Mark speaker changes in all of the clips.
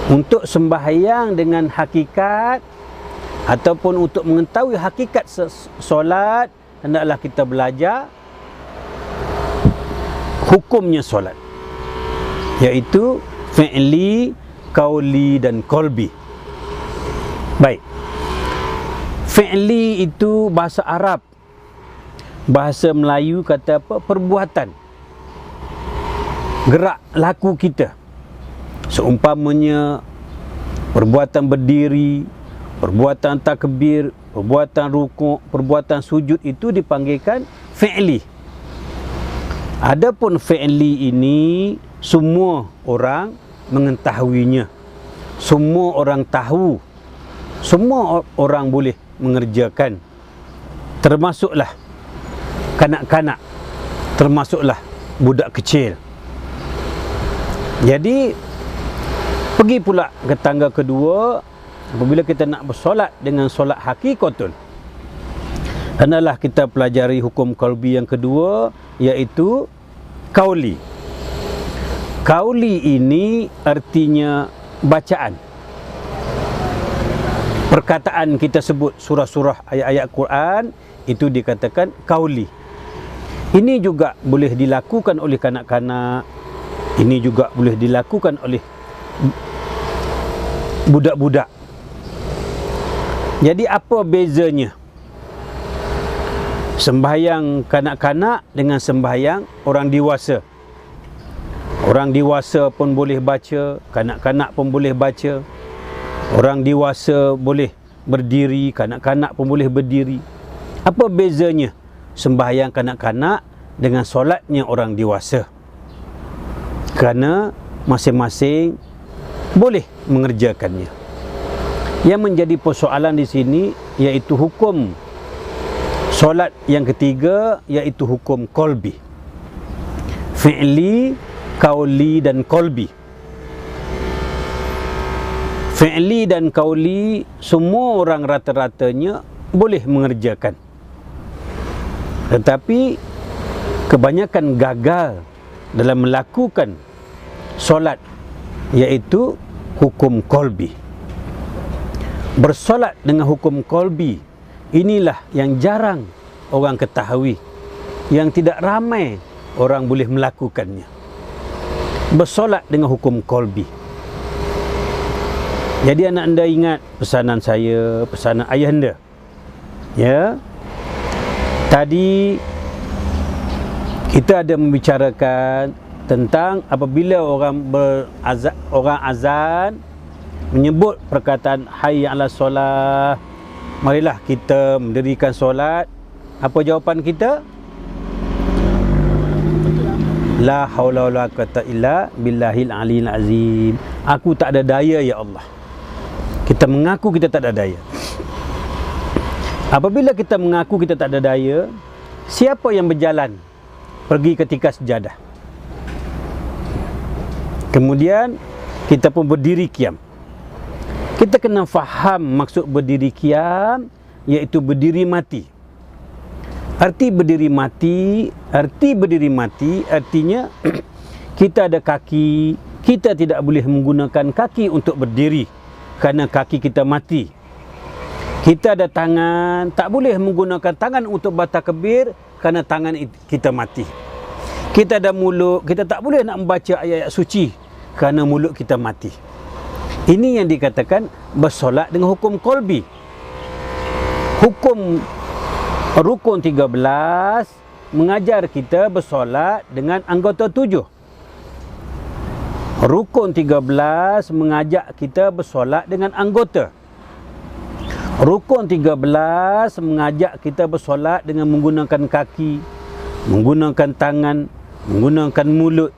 Speaker 1: Untuk sembahyang dengan hakikat ataupun untuk mengetahui hakikat solat, hendaklah kita belajar hukumnya solat, iaitu fi'li, qauli dan qalbi. Baik. Fi'li itu bahasa Arab. Bahasa Melayu kata apa? Perbuatan. Gerak laku kita. Seumpamanya perbuatan berdiri, perbuatan takbir, perbuatan rukuk, perbuatan sujud, itu dipanggilkan fi'li. Adapun fi'li ini semua orang mengetahuinya. Semua orang tahu. Semua orang boleh mengerjakan. Termasuklah kanak-kanak, termasuklah budak kecil. Jadi pergi pula ke tangga kedua, apabila kita nak bersolat dengan solat hakikatun, hendaklah kita pelajari hukum qalbi yang kedua, iaitu qauli. Qauli ini artinya bacaan. Perkataan kita sebut surah-surah ayat-ayat Quran, itu dikatakan qauli. Ini juga boleh dilakukan oleh kanak-kanak, ini juga boleh dilakukan oleh budak-budak. Jadi apa bezanya sembahyang kanak-kanak dengan sembahyang orang dewasa? Orang dewasa pun boleh baca, kanak-kanak pun boleh baca. Orang dewasa boleh berdiri, kanak-kanak pun boleh berdiri. Apa bezanya sembahyang kanak-kanak dengan solatnya orang dewasa? Kerana masing-masing boleh mengerjakannya. Yang menjadi persoalan di sini iaitu hukum solat yang ketiga, iaitu hukum qalbi. Fi'li, qauli dan qalbi. Fi'li dan qauli semua orang rata-ratanya boleh mengerjakan. Tetapi kebanyakan gagal dalam melakukan solat, iaitu hukum qalbi. Bersolat dengan hukum qalbi, inilah yang jarang orang ketahui, yang tidak ramai orang boleh melakukannya. Bersolat dengan hukum qalbi. Jadi anak anda ingat pesanan saya, pesanan ayah anda. Ya. Tadi kita ada membicarakan tentang apabila orang azan menyebut perkataan hayya 'alas solah, marilah kita mendirikan solat. Apa jawapan kita? La haula wala quwwata illa billahil aliyil azim. Aku tak ada daya ya Allah. Kita mengaku kita tak ada daya. Apabila kita mengaku kita tak ada daya, siapa yang berjalan pergi ketika sejadah? Kemudian kita pun berdiri qiyam. Kita kena faham maksud berdiri qiyam, iaitu berdiri mati. Arti berdiri mati artinya kita ada kaki, kita tidak boleh menggunakan kaki untuk berdiri kerana kaki kita mati. Kita ada tangan, tak boleh menggunakan tangan untuk bertakbir kerana tangan kita mati. Kita ada mulut, kita tak boleh nak membaca ayat-ayat suci kerana mulut kita mati. Ini yang dikatakan bersolat dengan hukum qalbi. Hukum rukun 13 mengajar kita bersolat dengan anggota 7. Rukun 13 mengajak kita bersolat dengan anggota. Rukun 13 mengajak kita bersolat dengan menggunakan kaki, menggunakan tangan, menggunakan mulut,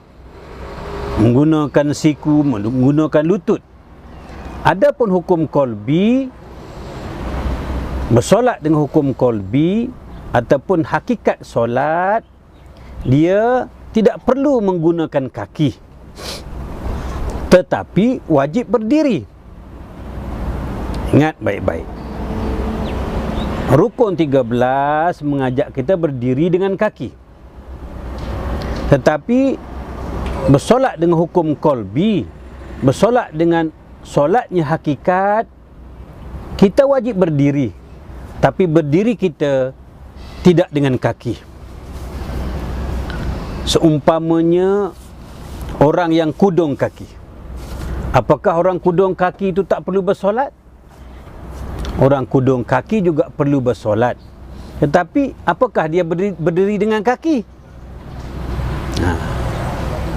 Speaker 1: menggunakan siku, menggunakan lutut. Adapun hukum qalbi, bersolat dengan hukum qalbi ataupun hakikat solat, dia tidak perlu menggunakan kaki, tetapi wajib berdiri. Ingat baik-baik. Rukun 13 mengajak kita berdiri dengan kaki. Tetapi bersolat dengan hukum qalbi, bersolat dengan solatnya hakikat, kita wajib berdiri. Tapi berdiri kita tidak dengan kaki. Seumpamanya orang yang kudung kaki. Apakah orang kudung kaki itu tak perlu bersolat? Orang kudung kaki juga perlu bersolat. Tetapi apakah dia berdiri dengan kaki?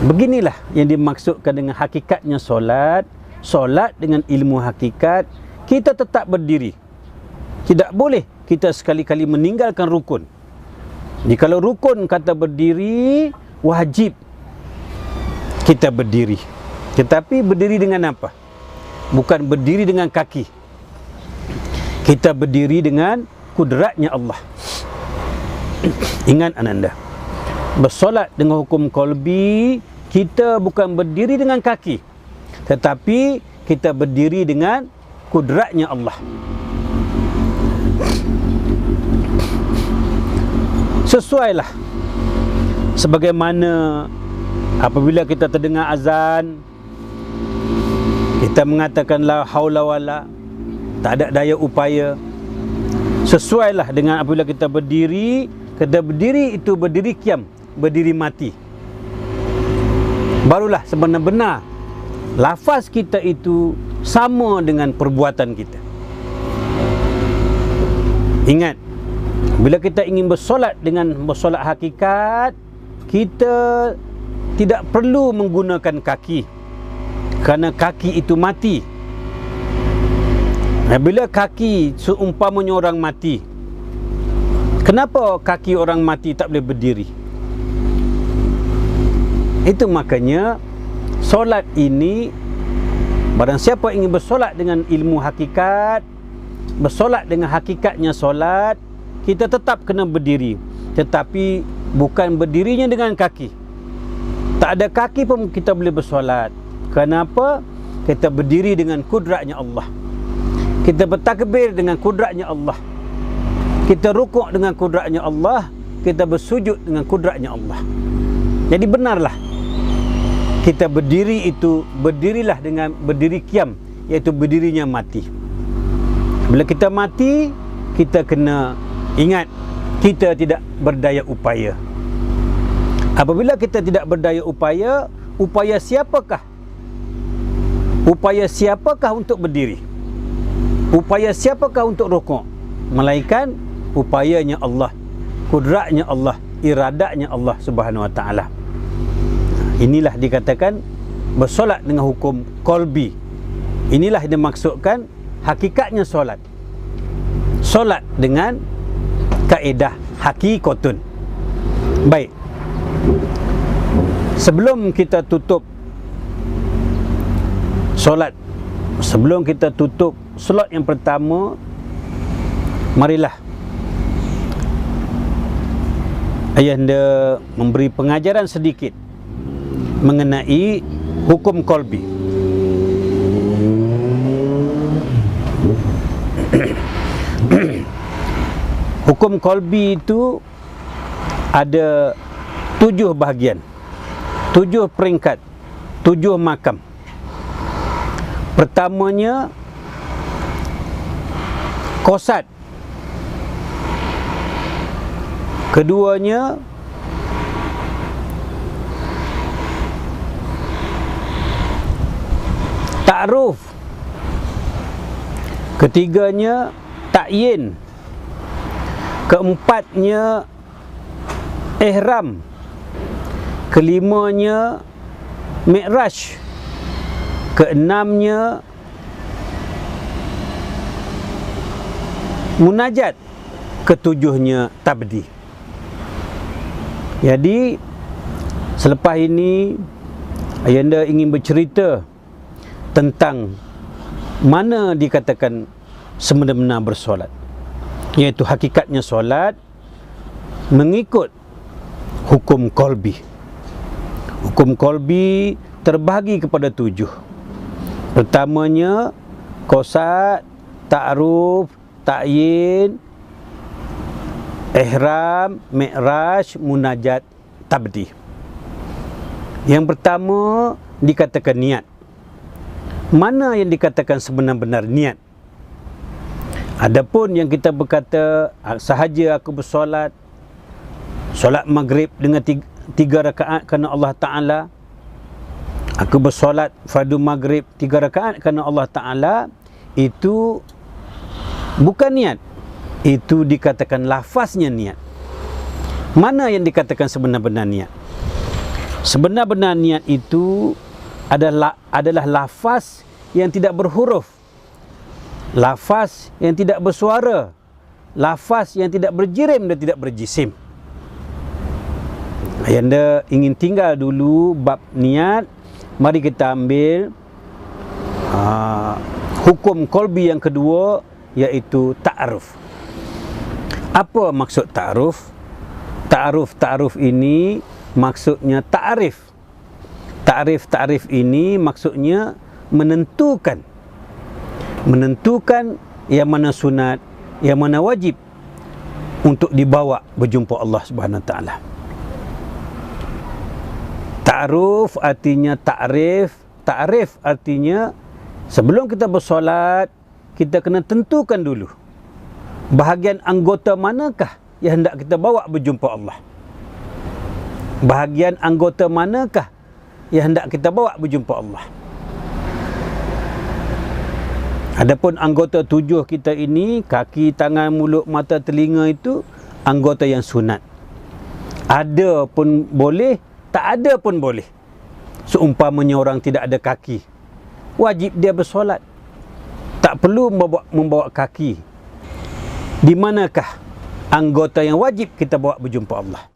Speaker 1: Beginilah yang dimaksudkan dengan hakikatnya solat. Solat dengan ilmu hakikat, kita tetap berdiri. Tidak boleh kita sekali-kali meninggalkan rukun. Jadi kalau rukun kata berdiri, wajib kita berdiri. Tetapi berdiri dengan apa? Bukan berdiri dengan kaki. Kita berdiri dengan kudratnya Allah. Ingat ananda, bersolat dengan hukum qalbi, kita bukan berdiri dengan kaki, tetapi kita berdiri dengan kudratnya Allah. Sesuailah sebagaimana apabila kita terdengar azan, kita mengatakan la haula wala, tak ada daya upaya. Sesuailah dengan apabila kita berdiri itu berdiri qiyam, berdiri mati. Barulah sebenar-benar lafaz kita itu sama dengan perbuatan kita. Ingat, bila kita ingin bersolat dengan bersolat hakikat, kita tidak perlu menggunakan kaki, kerana kaki itu mati. Bila kaki seumpamanya orang mati, kenapa kaki orang mati tak boleh berdiri? Itu makanya solat ini, barang siapa ingin bersolat dengan ilmu hakikat, bersolat dengan hakikatnya solat, kita tetap kena berdiri. Tetapi bukan berdirinya dengan kaki. Tak ada kaki pun kita boleh bersolat. Kenapa? Kita berdiri dengan kudratnya Allah. Kita bertakbir dengan kudratnya Allah. Kita rukuk dengan kudratnya Allah. Kita bersujud dengan kudratnya Allah. Jadi benarlah kita berdiri itu, berdirilah dengan berdiri qiyam, iaitu berdirinya mati. Bila kita mati, kita kena ingat kita tidak berdaya upaya. Apabila kita tidak berdaya upaya, upaya siapakah? Upaya siapakah untuk berdiri? Upaya siapakah untuk rukuk? Melainkan upayanya Allah, kudratnya Allah, iradatnya Allah Subhanahu wa taala. Inilah dikatakan bersolat dengan hukum qalbi. Inilah dimaksudkan hakikatnya solat. Solat dengan kaedah hakikatun. Baik. Sebelum kita tutup solat, sebelum kita tutup solat yang pertama, marilah ayahanda memberi pengajaran sedikit mengenai hukum qalbi. Hukum qalbi itu ada 7 bahagian, 7 peringkat, 7 makam. Pertamanya qasad. Keduanya ta'ruf. Ketiganya ta'yin. Keempatnya ihram. Kelimanya mi'raj. Keenamnya munajat. Ketujuhnya tabdi. Jadi selepas ini ayahanda ingin bercerita tentang mana dikatakan semena-mena bersolat, iaitu hakikatnya solat mengikut hukum qalbi. Hukum qalbi terbahagi kepada 7. Pertamanya qasad, ta'ruf, ta'yin, ihram, mi'raj, munajat, tabdi. Yang pertama dikatakan niat. mana yang dikatakan sebenar-benar niat. Adapun yang kita berkata sahaja aku bersolat, solat maghrib dengan 3 rakaat kerana Allah Ta'ala, aku bersolat fardu maghrib 3 rakaat kerana Allah Ta'ala, itu bukan niat, itu dikatakan lafaznya niat. Mana yang dikatakan sebenar-benar niat? Sebenar-benar niat itu adalah lafaz yang tidak berhuruf, lafaz yang tidak bersuara, lafaz yang tidak berjirim dan tidak berjisim. Anda ingin tinggal dulu bab niat, mari kita ambil hukum qalbi yang kedua, iaitu ta'aruf. Apa maksud ta'aruf? Ta'aruf ini maksudnya ta'arif. Ta'arif ini maksudnya menentukan yang mana sunat, yang mana wajib untuk dibawa berjumpa Allah Subhanahu Wa Taala. Ta'aruf artinya ta'rif. Ta'rif artinya sebelum kita bersolat, kita kena tentukan dulu bahagian anggota manakah yang hendak kita bawa berjumpa Allah. Bahagian anggota manakah yang hendak kita bawa berjumpa Allah. Adapun anggota 7 kita ini, kaki, tangan, mulut, mata, telinga, itu anggota yang sunat. Ada pun boleh, tak ada pun boleh. Seumpamanya orang tidak ada kaki, wajib dia bersolat, tak perlu membawa kaki. Di manakah anggota yang wajib kita bawa berjumpa Allah?